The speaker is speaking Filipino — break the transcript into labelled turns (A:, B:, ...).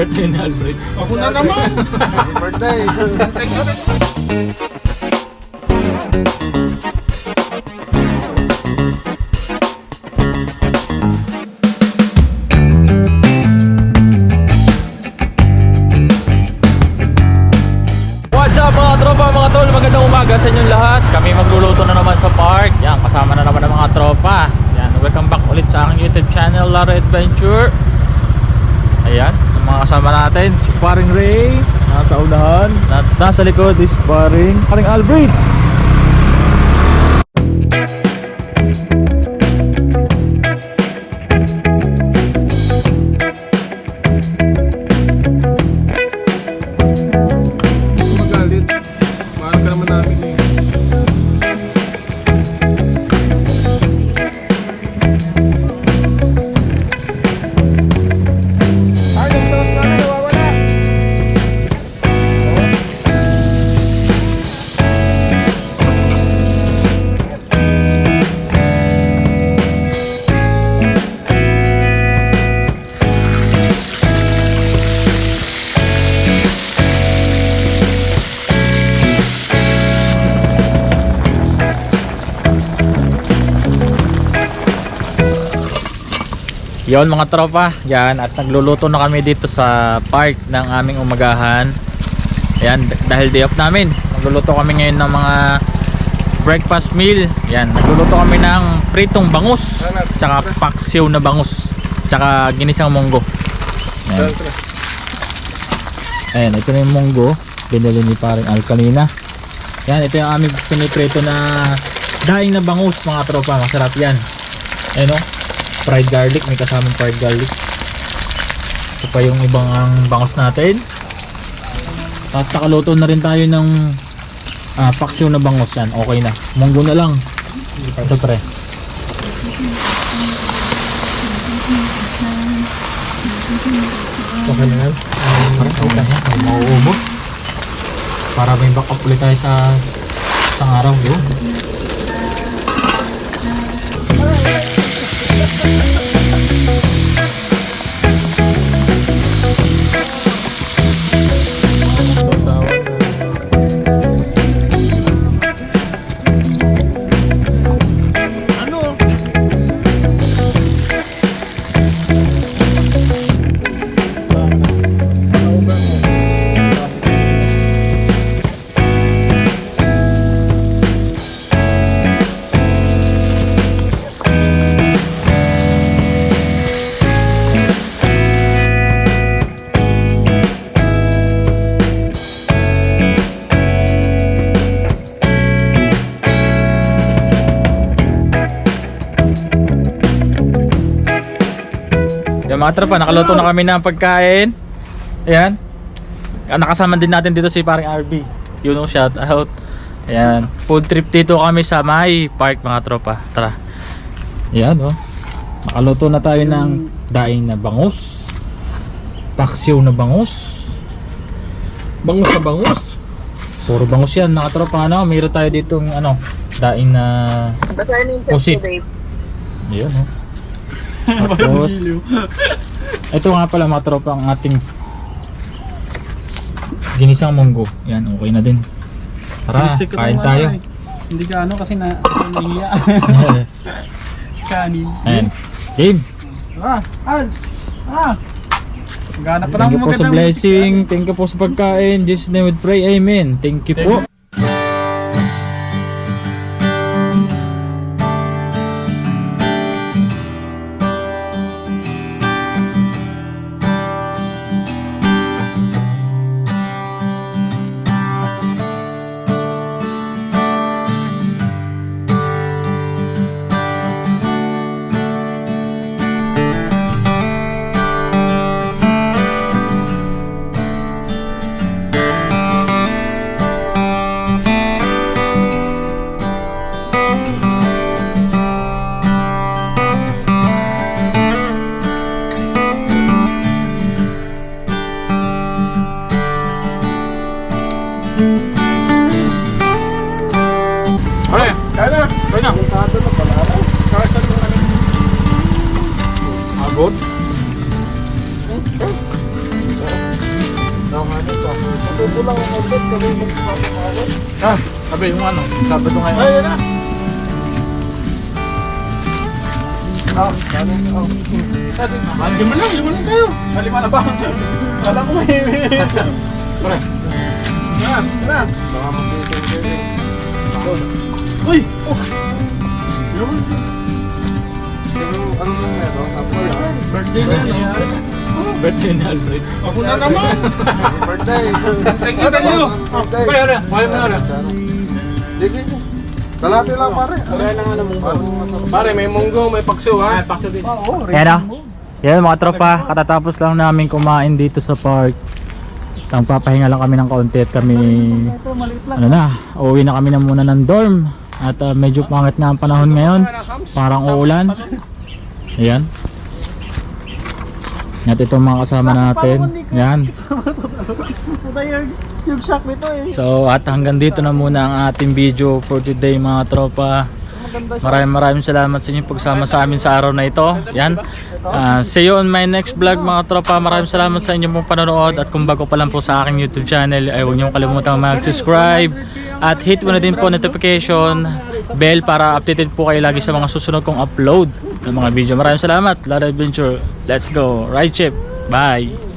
A: birthday ni Alfred.
B: Ako na naman.
C: Happy birthday.
A: What's up mga tropa, mga tol? Magandang umaga sa inyong lahat. Kami magluluto na naman sa park. Yan, kasama na naman ng mga tropa. Yan, welcome back ulit sa aking YouTube channel, Laro Adventure. Ayan, ang mga kasama natin, si Paring Ray nasa unahan, at nasa likod is Paring Alfred.
B: Magalit. Mahal ka naman namin eh. Ay, yung sauce namin nawawala.
A: Yon mga tropa, yan, at nagluluto na kami dito sa park ng aming umagahan. Ayan, dahil day off namin, nagluluto kami ngayon ng mga breakfast meal. Yan, nagluluto kami ng pritong bangus, tsaka paksiw na bangus, tsaka ginisang munggo. Ayan. Ayan, ito na yung munggo, binili ni paring Al kanina. Yan, ito yung aming piniprito na daing na bangus mga tropa, masarap yan. Ayan o, fried garlic, may kasamang fried garlic. Ito pa yung ibang bangus natin. Tapos nakaluto na rin tayo ng paksiw na bangus. Yan, okay na. Munggo na lang. Ito pre. Okay na yan. Okay na yan. Mauubos. Para may backup ulit tayo sa isang araw. Yun. Yan mga tropa, nakaluto na kami ng pagkain. Ayan. Nakasama din natin dito si paring RB. You know, shout out. Ayan. Food trip dito kami sa May Park mga tropa. Tara. Ayan oh. Nakaluto na tayo ng daing na bangus. Paksiw na bangus.
B: Bangus na bangus.
A: Puro bangus yan mga tropa. Ano? Mayroon tayo ditong daing na pusit. Ayan oh. Tapos ito nga pala mga tropa ang ating ginisang munggo. Yan, okay na din. Tara, kain tayo.
B: Hindi ka ano kasi nahiya. Kanin.
A: Ayan, game.
B: Gana pa
A: Thank
B: lang
A: you po sa blessing. Thank you po sa pagkain. Jesus name we pray, amen. Thank you po. Agod?
C: Tutulang ang ulit, kami magpapakawin.
A: Ah, sabi yung ano, Sabado ngayon.
C: Ayun na!
A: Lima lang kayo. Lima na ba?
C: Alam ko eh.
A: Pre.
C: Yan, yan.
B: Baka mag-iitay.
A: Uy!
B: Yun. Pero ano yung meron? Apple ah.
A: Birthday na yan. Birthday ni Alfred.
C: Ako na naman.
B: Birthday.
C: Thank you, thank you.
B: Birthday.
A: Kaya na, kaya mo na.
B: Sige. Kalahati lang pare.
C: Wala na nga namang
B: Pare, may munggo, may pakso ha.
A: Pakso din.
C: Oo,
A: Yan o. Yan mga tropa, katatapos lang namin kumain dito sa park. Tang papahinga lang kami ng kaunti at kami ano na, uuwi na kami na muna ng dorm. At medyo pangit nga ang panahon ngayon. Parang uulan. Ayan. At itong mga kasama natin. Yan.
C: Puta yung shock nito eh.
A: So at hanggang dito na muna ang ating video for today mga tropa. Maraming salamat sa inyong pagsama sa amin sa araw na ito. Yan. See you on my next vlog mga tropa. Maraming salamat sa inyong pong panonood. At kung bago pa lang po sa aking YouTube channel, ay huwag niyong kalimutang mag-subscribe. At hit mo na din po notification bell para updated po kayo lagi sa mga susunod kong upload ng mga video. Maraming salamat. Lada Adventure. Let's go. Ride ship. Bye.